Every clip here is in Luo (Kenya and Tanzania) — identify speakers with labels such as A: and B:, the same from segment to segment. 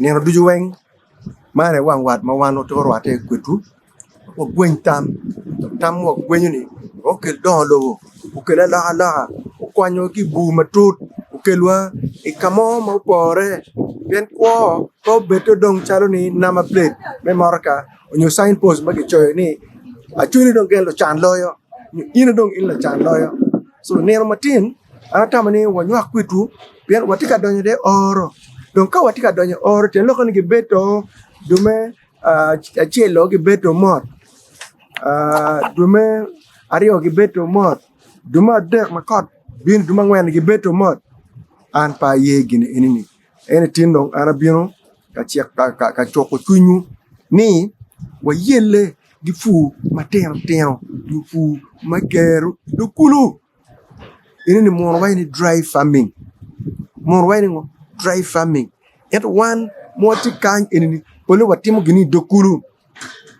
A: neno duju weng mane wang wat ma wan to wate kwetu o gwen tam o gwen ni o kel don lo o kel la o kwanyo ki bu matut o kelwa e kamo ma pore bien ko beto dong chalo ni nama plate me marka o nyu sign post ma ki choy ni Acholi dong gelo chan loyo ina dong ila chan loyo so neno matin anata mani wanyo kwetu bien watika donyo de oro donc ka watika donyo oro te loko ni beto dume achielo gi beto mot dume ario gi beto mot dume adek makot bin dume ngwen gi beto mot an pa ye gini enini ene tindong ana bino ka chiek ka choko chunyu ni wa yele gi fu matero gi fu makero do kulu enini mo wayni dry farming mo wayni ngo dry farming et one moti kan enini polo watimo gini dokulu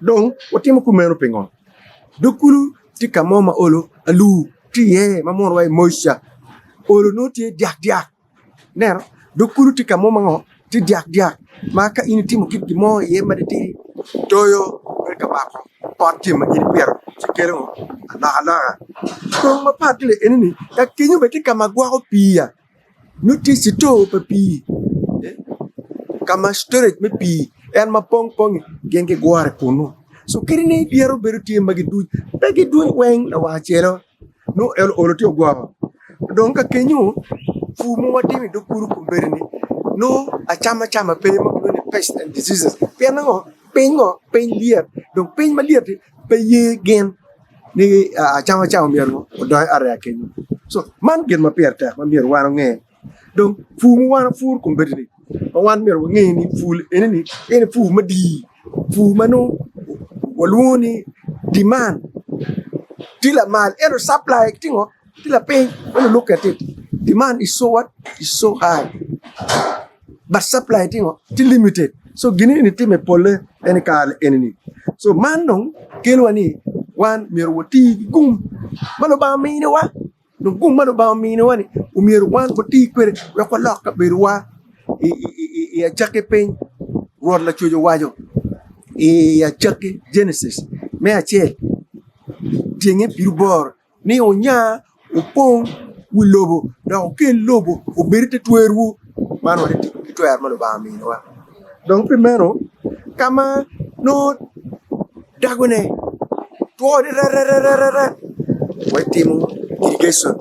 A: donc watimo kumeno pengon dokulu ti kamoma olo alu ti ye mamon way moisha olo no ti diak ner dokulu ti kamoma ngo ti diak maka ini timo kit mo ye maditi toyo ka bako parti ma ini pier ti kelo ala donc ma patile enini ta kinyu beti kamagwa ko pia nuti sito papi kama storage me pi en ma pong genge guare kuno so kirine biero beruti magi du weng la wachelo no el oloti ogwa donc ka kenyu fu mo wati mi do kuru kumberni no achama pe mo ni pest and diseases penango pen lier donc pen ma lier pe ye gen ni achama mierno do area kenyu so man gen ma perta ma mier wano nge donc fu mo wana fur kumberni wan mer ngeni ful eneni ene fu madi fu mano waluni demand tila mal ero supply tingo tila pay when you look at it demand is so high but supply tingo still limited so gini ni time pole ene kal eneni so manong kelwani wan mer woti gum malo ba mine wa no gum malo ba mine wani umier wan woti kwere ko lokka berwa e achake pen rod la chujo wajo e achake Genesis me ache tienge pilbor ni onya opon wilobo da oke lobo o berite twerwu mano de twer malo ba mi no donc primero kama no dagone to re wetimo irrigation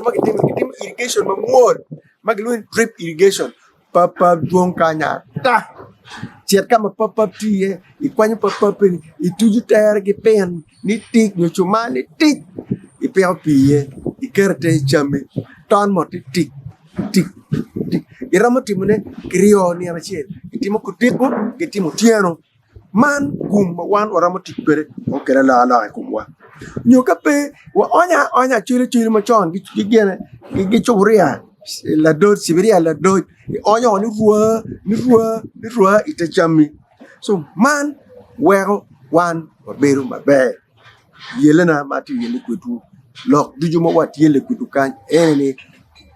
A: magitimo irrigation mamor magluin drip irrigation papa duong kanya ta chiat kama papa tie ikwanyo papa pen ituju ter ge pen ni tik no chuma ni tik ipeo pie ikerte chame ton mo tik iramo timune krio ni amachiel itimo kutiko getimo tieno man gum wan oramo tikpere okere la kumwa nyoka pe wa onya chule mo chon gi gene gi churia la dot siberia la dot onyo ni ruwa itachami so man wero wan beru mabe yelena mati yele kwetu lok duju mo wat yele kwetu kan ene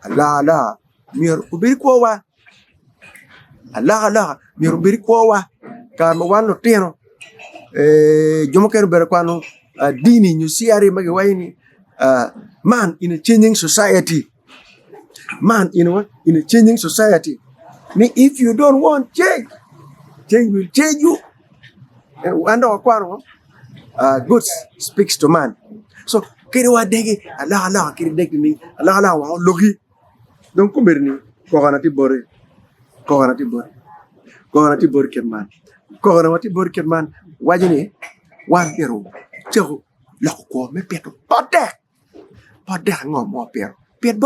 A: ala mir ubiri ko wa ala mir ubiri ko wa kan wan no teno jomo kero ber kwano dini nyusiari mage waini man in a changing society. Man, in a changing society. If you don't want change will change you. And God speaks to man. So, kiri wa degi, Allah, kiri degi ni, Allah, wa logi. Donc, kumberni, koganati bore kerman. Wajini, wan pero, cheho, lako me peto, podek ngom mo pero. Piet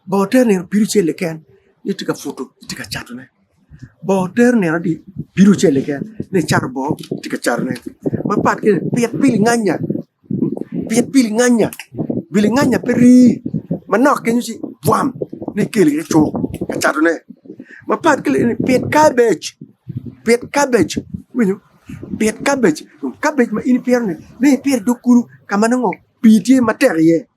A: bo ter ne biru chele ken ni tika photo tika chat ne bo ter ne di biru chele ken ne chat bo tika chat ne ma pat ke piet pili nganya peri manok ke nyusi wam ne kele cho ka chat ne ma pat ke ne piet cabbage winyo piet cabbage ma ini pier ne pier dokuru kamanango pitie materie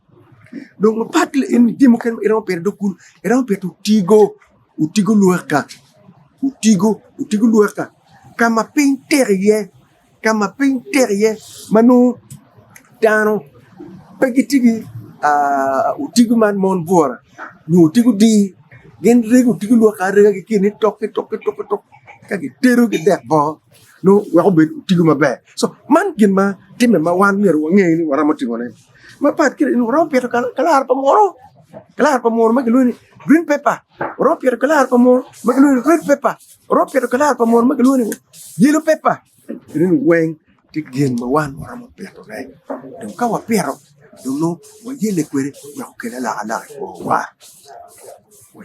A: donc patle en dimo ken iron per dokul iron per tigo utigo lueka utigo lueka kama pinterie manu dano pegitigi utigo man mon bora nu utigo di gen rego utigo lueka rega ki ni tok kagi teru ki dek bo no wa be utigo mabe so man gin ma timme ma wan mer wa ngey ni wara mati ngone ma pat kire no ro peto kala pa moro ma geluni green pepper ro peto kala pa moro ma geluni red pepper ro peto kala pa moro ma geluni yellow pepper rin weng ti gin ma wan wara ma peto rai don ka wa pero don no wa yele kwere wa kele la wa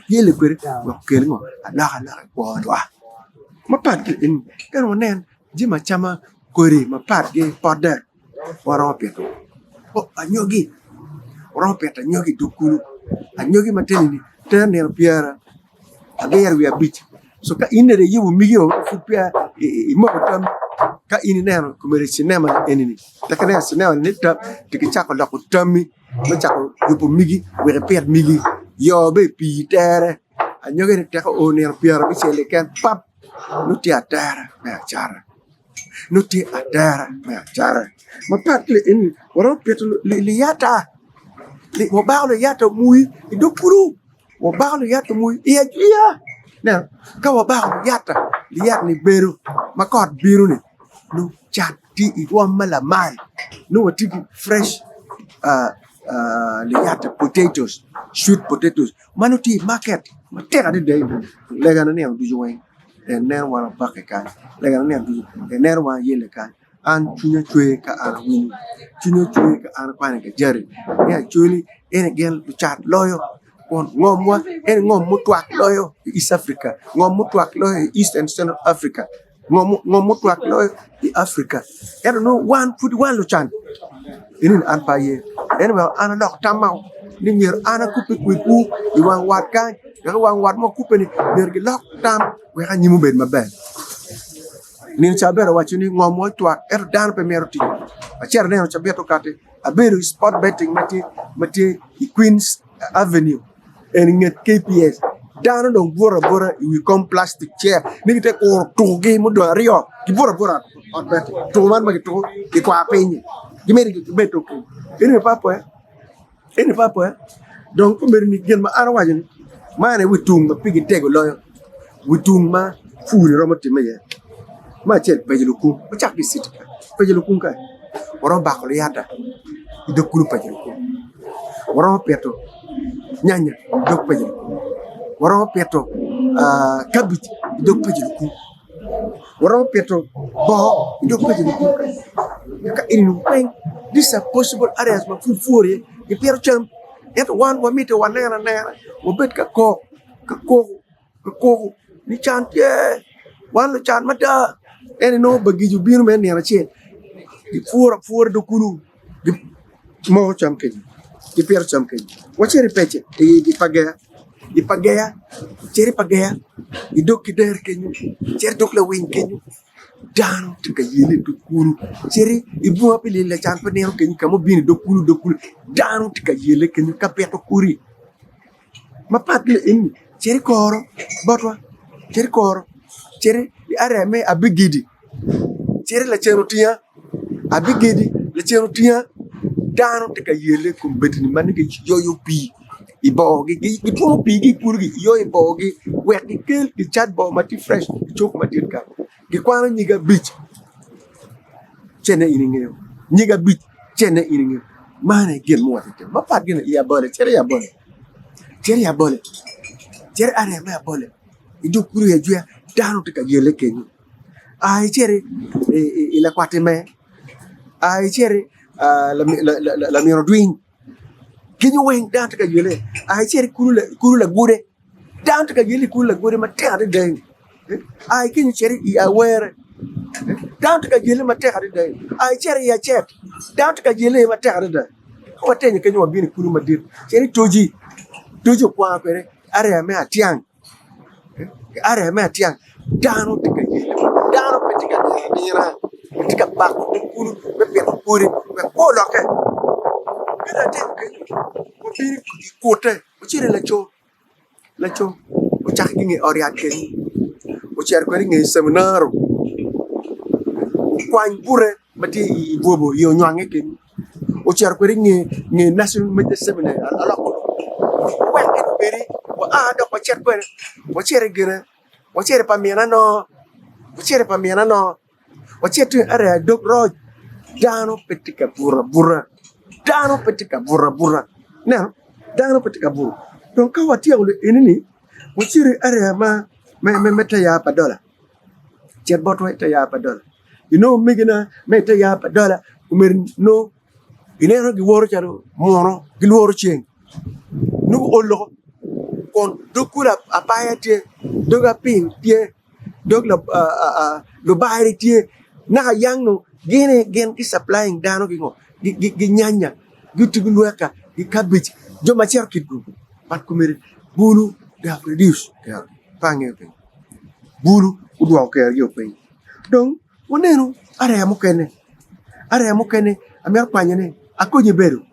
A: yele kwere wa kele ngo la wa ma pat in kan wonen jima chama kore ma pat ge poder wara peto o anyogi rompeta nyogi dukulu anyogi mateni tene piara ager wi abich so ka inere yiwu migio fupia imo tam ka ini neno kumere sinema enini takane sinema ni tap tiki chako la ko tammi ma chako yupo migi we repet migi yo be pitere anyogi ne tako o ne piara bi sele kan pap nuti atara me achara ma patle in rompeta li yata li wabalo yata mui idokuru wabalo yata mui iya na ka wabalo yata li yata ni beru makot biru ni no chati iwa mala mai no watiki fresh li yata potatoes sweet potatoes manuti market matera de day lega na ne du join en ner wala bakeka lega na ne du en ner wa yele kan an chunya chwe ka an win chunya chwe ka an kwane ka jari ya chuli ene gel du chat loyo kon ngomwa ene ngom mutwak loyo East Africa ngom mutwak loyo East and Central Africa ngom mutwak loyo di Africa I don't know one food one luchan inin an paye ene well an dok tamau ni nyer ana kupe ku di wang wat kan ya wang wat mo kupe ni nyer gi lok tam we ka nyimu ben maben nin chabera wachini ngomo twa dan pe meroti acher ne chabeto kate aberu sport betting mati Queens Avenue en nget KPS dan don bora we come plastic chair ni te ko to ge mo do rio di bora on bet to man ma to di kwa penye di meri di beto ko ene papa donc ko meri ni gen ma ara wajini mane witung ma pigi tego loyo witung ma fuuri romati meye ma chen pajilukum ma chak di sit pajilukum ka woron bakolo yata idokulu pajilukum woron peto nyanya dok pajilukum woron peto cabbage idok pajilukum woron peto bo idok pajilukum ka inu peng this are possible areas ma fuuri e pero cham et one wa mite wa nera wo bet ka ko ni chante wan lo chan mata ene no bagi ju biru men yana chen di fuora do kulu di mo cham ke di per cham ke wa chere peche di pagaya chere pagaya di dokki der ke ñu chere dok la win ke ñu dan to ka yele do kulu chere ibu apeli la chan pe nero ke ñu kamo bini do kulu dan to ka yele ke ñu ka peto kuri ma patle in chere koro botwa chere di areme abigidi chere la cherutia abigidi la cherutia dano te ka yele kum betini man ke yoyo pi ibogi gi to pi gi kurgi yo ibogi wet gi kel gi chat bo mati fresh chok mati ka gi kwano nyiga beach chene ininge nyiga beach chene ininge mane gen mo wate ma pat gen ya bole chere areme ya bole ido kuru ya juya dano te ka yele kenyu ai chere ila kwate me ai chere la miro dwing kenyu weng dano te ka yele ai chere kuru la gure dano te ka yele kuru la gure ma tere den ai kenyu chere I aware dano te ka yele ma tere den ai chere ya chet dano te ka yele ma tere den ko tenye kenyu wa bini kuru ma dir chere toji kwa kwere areme atiang dano tika yele dano petika nira petika bako kulu pepe kuri pe poloke kada te ko biri kote uchire la cho Uchak ngi oriat ken. Ucher ko ngi seminaro. Kwany bure mati bobo yo nyange ken. Ucher ko ngi national media seminar ala ko. Wa ken beri wa do ko cher ko. Wa cher gere. Wa cher pamiana no. Wa cher pamiana no. Wa cher tu are dog roj. Dano petika bura. Dano petika bura. Now, dano petika bura. Don't ka watia ule inini. Wachiri area meta ya $1. Cher botwa ita ya $1. You know migina meta ya $1. No. Inero giworo charo mono giworo cheng. Nugu olo kon dokura apaya tie doga ping tie dog lo bayri tie na yang no gen ki supplying dano gi nyanya gitu guluaka gi cabbage jo macher kitu pat kumere bulu da produce ya pange pe bulu udwa ke yo pe donc woneno area mo kene amer kwanyene akoje beru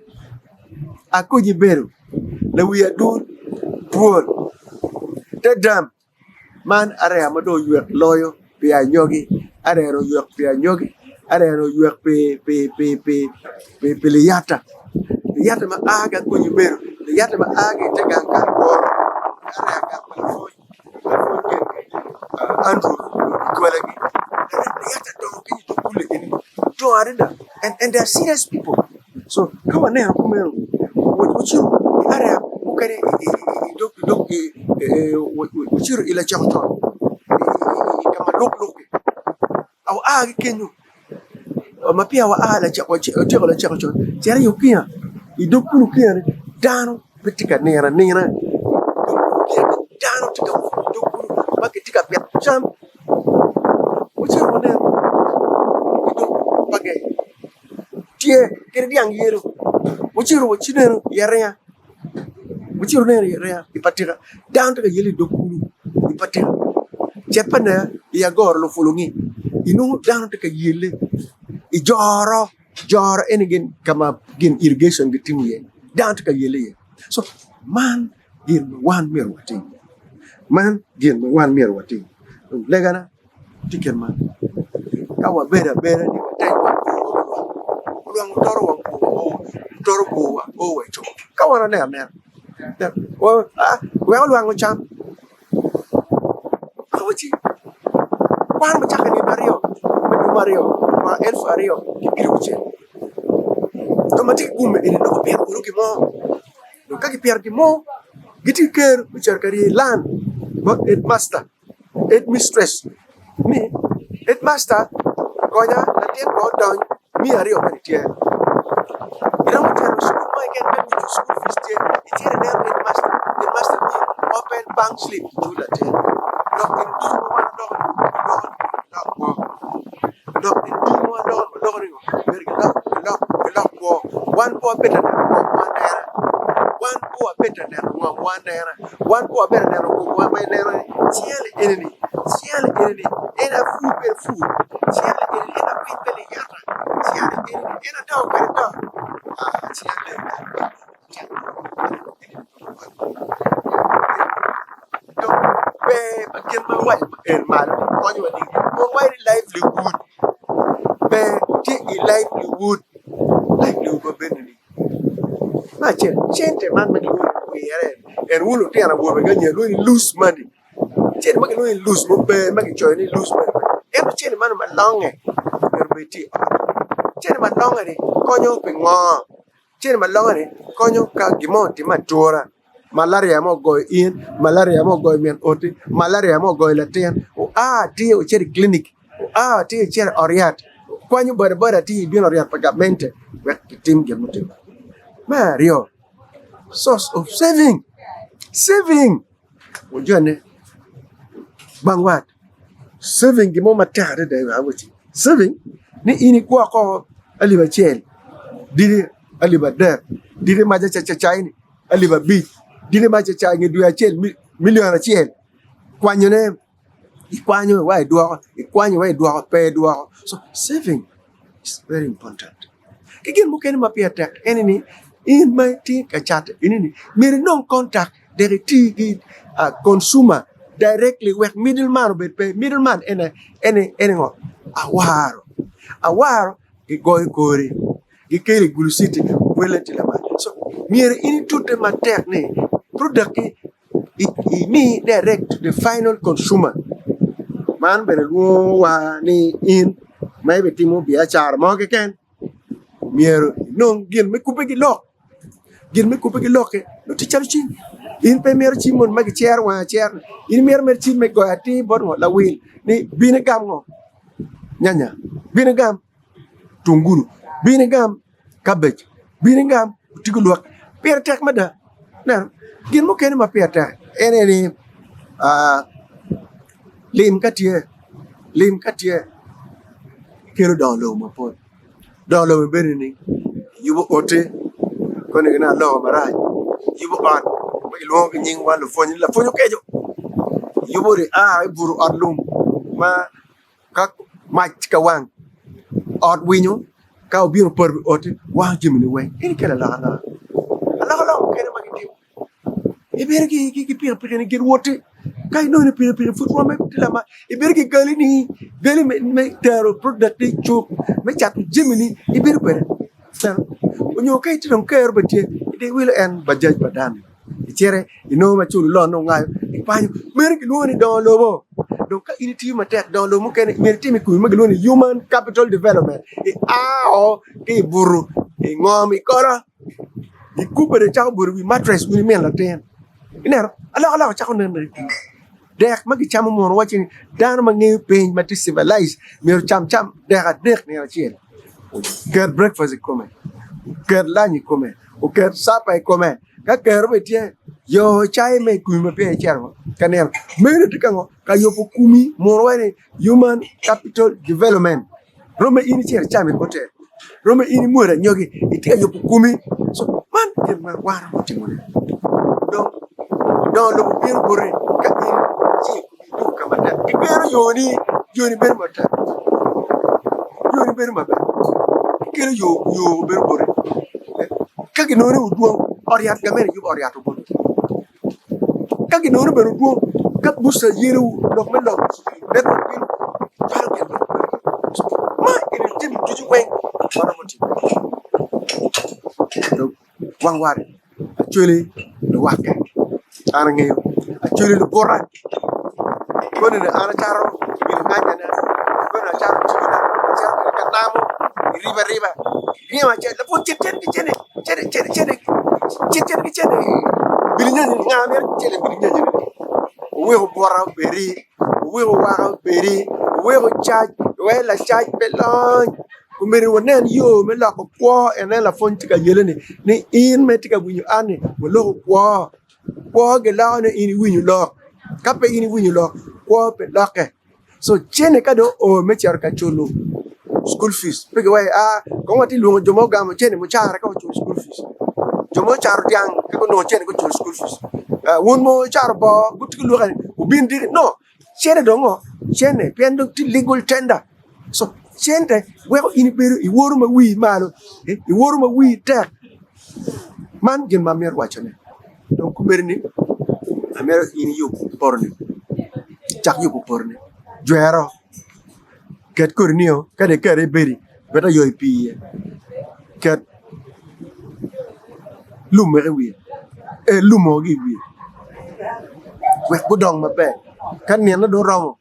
A: na we are doing poor the dam man area mo do yuek loyo pe anyogi area ro yuek pe anyogi area ro yuek pe liyata ma aga koje beru liyata ma aga te ganka ko area ga ko Andrew Twelegi liyata do kinyi to kule ini do arida and they are serious people. So kawa ne akumero wuchiru area ukare dok wuchiru ila chakto kama dok au agi kenyu mapia wa ala chakwa la chakto jari yukia idok kunu kia dano petika nera dano tika dok kunu paketika pia cham wuchiru ne idok pake tie kedi yang yero wuchiru yarea wuchiru ne yarea ipatira down to yeli dokulu ipatira chepana ya gor lo fulungi inu down to yele ijoro enigen kama gin irrigation gitimu down to yele so man gin one mer wati legana tiken man kawa bera ni luang toro buwa wecho kawana ne we luang cham kawachi kwan machaka ni Mario ma elf ario kiruche tomati kume ini no pier kuruki mo no kaki pier ki mo giti ker bicar kari lan bak it mistress mi it master konya nanti ko don mi ario kanitie ina mo tero school mo again when you school fees tie itire dem it master mi open bank slip to that dok in tu mo wan dok in tu mo dok ringo ber dok ko one po better than one naira one po better than one naira one po better than one naira ciel enemy ena food ciel enemy ena people yata ciel enemy ena dog ciel donc be bakin ma wal el mal ko ñu wadi ko way livelihood be ti livelihood benni ma gente man ma di ko yere en wulu ti ana bo be ganye lo lose money chen ma lo lose mo be ma ki join lose money en chen man ma longe er be ti chen ma longe ni ko ñu pe ngo chen ma longe ni ko ñu ka gimo ti ma tora malaria mo go in malaria mo go men oti malaria mo go laten ti o cher clinic ti cher oriat kwanyu bara ti bien oriat pagamente wek tim gemutim Mario source of saving ojane bangwat saving gimo matare de awuti saving ni ini kwa ko aliba chel diri aliba der diri maja cha ini aliba bi diri maja cha ngi duya chel million chel kwanyu ne ikwanyu wai duwa pe duwa so saving is very important kigin mukeni mapia tek enini in my think a chat inini mere non contact de ti consumer directly with middleman bet pay middleman ene ngo awaro gi goy kore gi kele glucite wele ti la ma so miere ini tutte ma tek ne product i me direct to the final consumer man bere luo wa ni in may be timo bi achar mo ke ken miero non gin me coupe gi lok no ti charchi in pe miero chi mon magi cher wa cher in miero mer chi me go ati bod mo la wil ni bine gam ngo nyanya bine gam tungulu bine gam cabbage bine gam tigu lok per tek mada na gin mo ken ma per tek ene ni lim katie kero dolo mo po dolo be ni yubo ote ko ne na lo mara yubo an mo ilo ngi nying wa lo fonyo kejo yubo re buru adlum ma ka ka wang od winyo ka obi por ote wa jimini we ini kala la kene ma gidi e bergi ki pir ni gir wote kay no ne pir fut wa me tilama e bergi gali me taro product chop me chat jimini e ber ber sa onyo kay tidon kayer batie de will en bajaj badan e chere ino ma chulu lo no ngai e panyo mergi lo ni don lobo donc ini ti ma tek don lo mu ken mer ti mi ku ma lo ni human capital development e ke buru e ngom e kora di kubere cha buru wi mattress wi men la ten ina ala cha ko nen dek magi cham mo wati dan ma ngi pe ma ti civilize mer cham dek ne chiel get breakfast come get lunch come o get supper come ka ker betie yo chai me ku ma pe chermo kanel mere tikango ka yo kumi mo wani human capital development rome ini cher chame hotel rome ini mura nyogi itika yo kumi so man ke ma wara hotel don lo bir bore ka ini ci du kamata ke ber yoni ber mata yoni ber mata ke yo ber bore ka ke no ne uduo oriat gamer yu oriat bo ka ke no ne ber uduo ka busa yeru dok men dok net bil far ke ma ini tim juju wen wara mo tim wang wari actually the waka ana ngeyo actually the borra kone ne ana charo bil nganya na kone charo china charo kanamo riba ma che la pun chen bilinya ni ngamer chele bilinya ni we ho borra beri we ho wa beri we ho charge we la charge belon kumeri wonen yo me la ko ene la fonti ka yele ni in metika bunyu ane wo lo ko ge la ne in winyu lo kape in winyu lo ko pe loke so chene ka do o me char ka chulu school fees pege way ko wati lu jomo gam chene mo chara ka chulu school fees jomo char diang ko no chene ko chulu school fees won mo char bo gutti lu xani ubindi no chene do ngo chene pendo ti legal tender so chente weko ini beru I woru ma wi malo I woru ma wi tek man gen ma mer wachane donc merni amer ini yu porni chak yu porni juero ket kornio kade kare beri beta yoy pi ket lumere wi lumo gi wi wek budong ma be kan ne na do rawo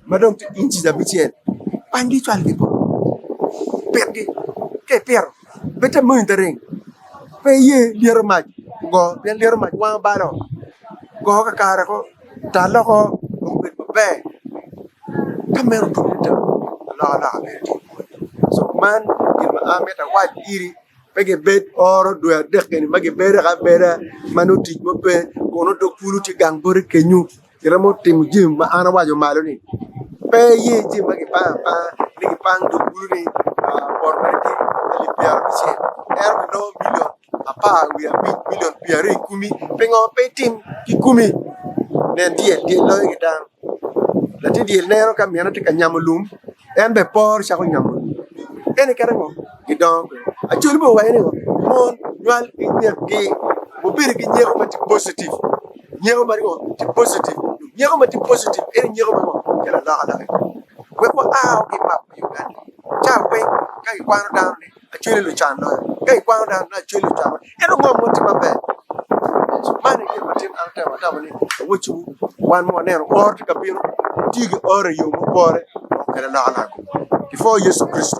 A: ma dong inchi da bichen pandi chwal di po pergi ke per beta mo intering pe ye lier maj go pe lier maj wa baro go ka kara ko talo ko be kamero to la so man in ma ameta wa iri pege bet oro do de ken magi bere ga bere manuti mo pe kono do pulu ti gang bor kenyu ramo tim jim ma ana wajo malo ni pe ye jim magi pa ni pang do pulu ni por marti libya bisi no million apa we a big million piare kumi pengo pe tim ki kumi nen die lo gidan la ti die nero kam yana ti kanyamulum en be por cha ko nyamul ene karango gidan a chuli bo wa ene mon nwal ki nyek gi bo bir gi nyek ma ti positive nyego bari go ti positive nyego ma ti positive e nyego ma go kala la ala we ko a o ki map Uganda cha we kai kwano down ni a chwele lo chan no kai kwano down na chwele lo chan e no mo ti ma be so mane ke matin alta wata woni wuchu wan mo ne or ti ka biro ti ge ore yo mo bore kala la ala ko before Jesus Christ